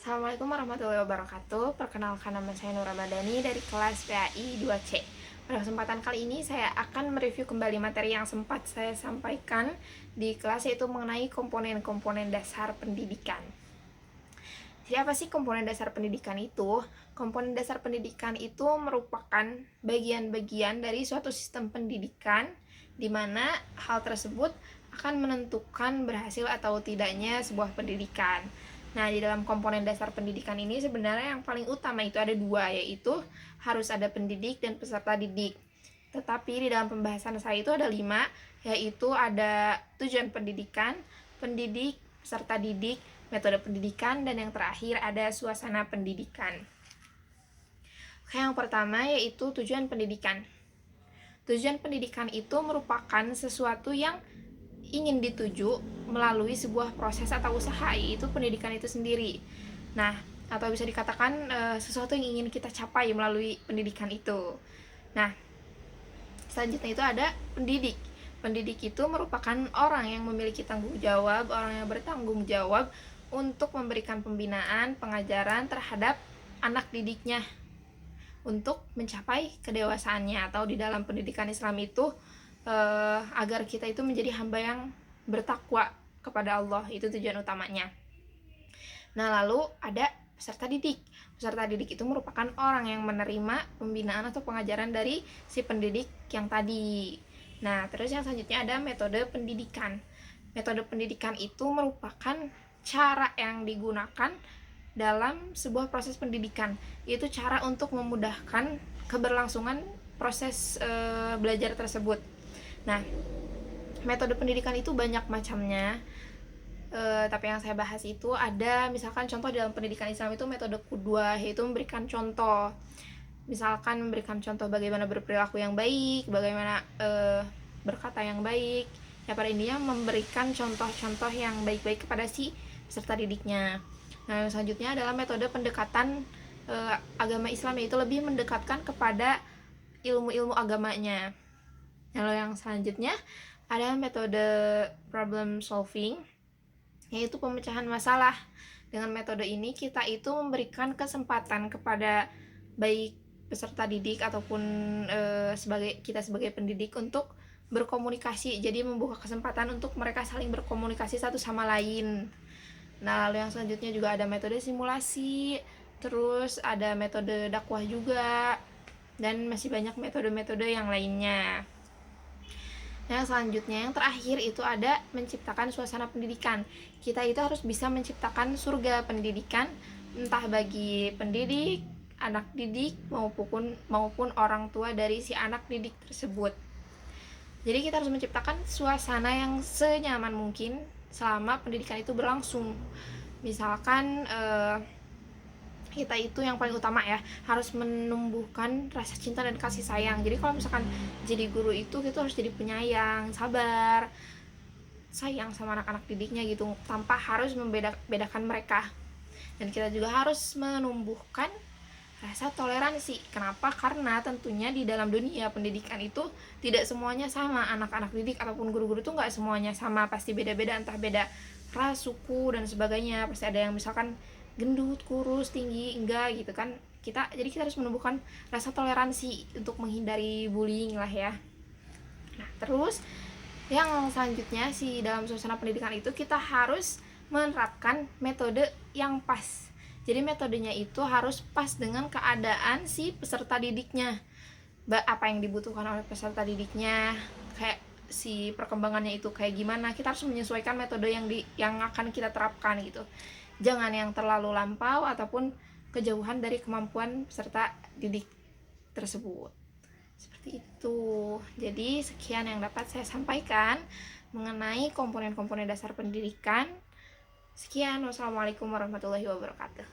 Assalamualaikum warahmatullahi wabarakatuh. Perkenalkan, nama saya Nur Ramadhani dari kelas PAI 2C. Pada kesempatan kali ini saya akan mereview kembali materi yang sempat saya sampaikan di kelas, yaitu mengenai komponen-komponen dasar pendidikan. Jadi apa sih komponen dasar pendidikan itu? Komponen dasar pendidikan itu merupakan bagian-bagian dari suatu sistem pendidikan di mana hal tersebut akan menentukan berhasil atau tidaknya sebuah pendidikan. Nah, di dalam komponen dasar pendidikan ini sebenarnya yang paling utama itu ada dua, yaitu harus ada pendidik dan peserta didik. Tetapi di dalam pembahasan saya itu ada 5, yaitu ada tujuan pendidikan, pendidik, peserta didik, metode pendidikan, dan yang terakhir ada suasana pendidikan. Yang pertama yaitu tujuan pendidikan. Tujuan pendidikan itu merupakan sesuatu yang ingin dituju melalui sebuah proses atau usaha, yaitu pendidikan itu sendiri. Nah, atau bisa dikatakan sesuatu yang ingin kita capai melalui pendidikan itu. Nah, selanjutnya itu ada pendidik. Pendidik itu merupakan orang yang memiliki tanggung jawab, orang yang bertanggung jawab untuk memberikan pembinaan, pengajaran terhadap anak didiknya untuk mencapai kedewasaannya, atau di dalam pendidikan Islam itu agar kita itu menjadi hamba yang bertakwa kepada Allah. Itu tujuan utamanya. Nah, lalu ada peserta didik. Peserta didik itu merupakan orang yang menerima pembinaan atau pengajaran dari si pendidik yang tadi. Nah, terus yang selanjutnya ada metode pendidikan. Metode pendidikan itu merupakan cara yang digunakan dalam sebuah proses pendidikan, yaitu cara untuk memudahkan keberlangsungan proses belajar tersebut. Nah, metode pendidikan itu banyak macamnya, tapi yang saya bahas itu ada misalkan contoh dalam pendidikan Islam itu metode qudwah, yaitu memberikan contoh. Misalkan memberikan contoh bagaimana berperilaku yang baik, bagaimana berkata yang baik. Ya, pada intinya memberikan contoh-contoh yang baik-baik kepada si peserta didiknya. Nah, yang selanjutnya adalah metode pendekatan agama Islam, yaitu lebih mendekatkan kepada ilmu-ilmu agamanya. Lalu yang selanjutnya ada metode problem solving, yaitu pemecahan masalah. Dengan metode ini kita itu memberikan kesempatan kepada baik peserta didik ataupun sebagai pendidik untuk berkomunikasi. Jadi membuka kesempatan untuk mereka saling berkomunikasi satu sama lain. Nah, lalu yang selanjutnya juga ada metode simulasi, terus ada metode dakwah juga, dan masih banyak metode-metode yang lainnya. Yang selanjutnya, yang terakhir itu ada menciptakan suasana pendidikan. Kita itu harus bisa menciptakan surga pendidikan, entah bagi pendidik, anak didik, maupun orang tua dari si anak didik tersebut. Jadi kita harus menciptakan suasana yang senyaman mungkin selama pendidikan itu berlangsung. Misalkan kita itu yang paling utama ya, harus menumbuhkan rasa cinta dan kasih sayang. Jadi kalau misalkan jadi guru itu kita harus jadi penyayang, sabar, sayang sama anak-anak didiknya gitu, tanpa harus membedakan mereka. Dan kita juga harus menumbuhkan rasa toleransi. Kenapa? Karena tentunya di dalam dunia pendidikan itu tidak semuanya sama. Anak-anak didik ataupun guru-guru itu nggak semuanya sama, pasti beda-beda, entah beda ras, suku, dan sebagainya. Pasti ada yang misalkan gendut, kurus, tinggi, enggak gitu kan. Jadi kita harus menumbuhkan rasa toleransi untuk menghindari bullying lah ya. Nah, terus yang selanjutnya sih, dalam suasana pendidikan itu kita harus menerapkan metode yang pas. Jadi metodenya itu harus pas dengan keadaan si peserta didiknya. Apa yang dibutuhkan oleh peserta didiknya, kayak si perkembangannya itu kayak gimana, kita harus menyesuaikan metode yang akan kita terapkan gitu. Jangan yang terlalu lampau ataupun kejauhan dari kemampuan peserta didik tersebut. Seperti itu. Jadi sekian yang dapat saya sampaikan mengenai komponen-komponen dasar pendidikan. Sekian, wassalamualaikum warahmatullahi wabarakatuh.